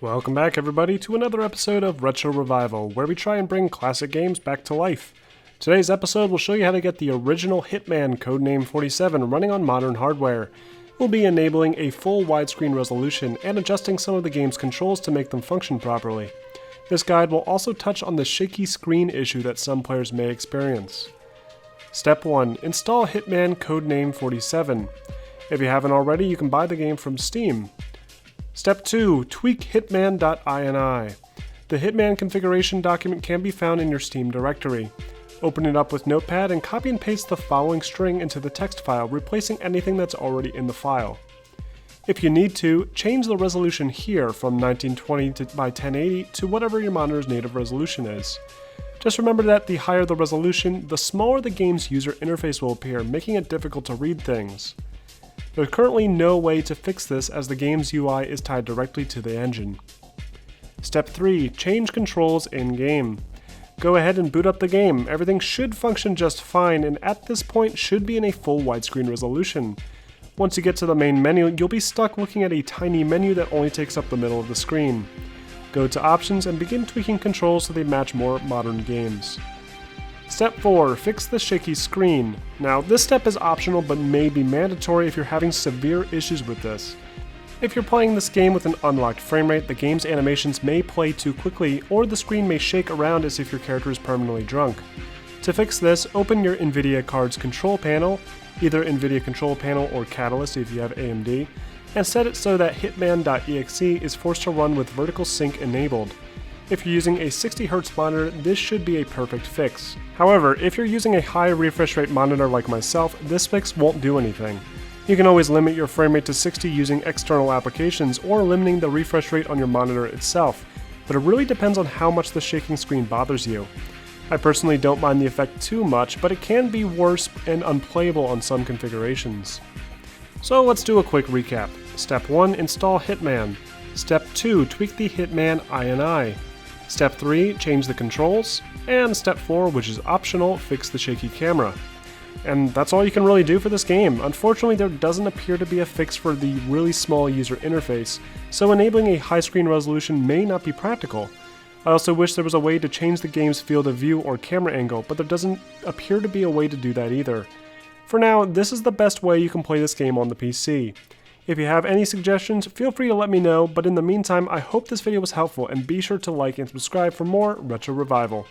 Welcome back, everybody, to another episode of Retro Revival, where we try and bring classic games back to life. Today's episode will show you how to get the original Hitman Codename 47 running on modern hardware. We'll be enabling a full widescreen resolution and adjusting some of the game's controls to make them function properly. This guide will also touch on the shaky screen issue that some players may experience. Step 1. Install Hitman Codename 47. If you haven't already, you can buy the game from Steam. Step 2. Tweak Hitman.ini. The Hitman configuration document can be found in your Steam directory. Open it up with Notepad and copy and paste the following string into the text file, replacing anything that's already in the file. If you need to, change the resolution here from 1920 by 1080 to whatever your monitor's native resolution is. Just remember that the higher the resolution, the smaller the game's user interface will appear, making it difficult to read things. There's currently no way to fix this as the game's UI is tied directly to the engine. Step 3. Change controls in-game. Go ahead and boot up the game. Everything should function just fine and at this point should be in a full widescreen resolution. Once you get to the main menu, you'll be stuck looking at a tiny menu that only takes up the middle of the screen. Go to Options and begin tweaking controls so they match more modern games. Step 4. Fix the shaky screen. Now, this step is optional but may be mandatory if you're having severe issues with this. If you're playing this game with an unlocked frame rate, the game's animations may play too quickly, or the screen may shake around as if your character is permanently drunk. To fix this, open your NVIDIA card's control panel, either NVIDIA Control Panel or Catalyst if you have AMD, and set it so that Hitman.exe is forced to run with vertical sync enabled. If you're using a 60Hz monitor, this should be a perfect fix. However, if you're using a high refresh rate monitor like myself, this fix won't do anything. You can always limit your frame rate to 60 using external applications or limiting the refresh rate on your monitor itself, but it really depends on how much the shaking screen bothers you. I personally don't mind the effect too much, but it can be worse and unplayable on some configurations. So let's do a quick recap. Step 1. Install Hitman. Step 2. Tweak the Hitman INI. Step 3. Change the controls. And Step 4, which is optional, fix the shaky camera. And that's all you can really do for this game. Unfortunately, there doesn't appear to be a fix for the really small user interface, so enabling a high screen resolution may not be practical. I also wish there was a way to change the game's field of view or camera angle, but there doesn't appear to be a way to do that either. For now, this is the best way you can play this game on the PC. If you have any suggestions, feel free to let me know, but in the meantime, I hope this video was helpful and be sure to like and subscribe for more Retro Revival.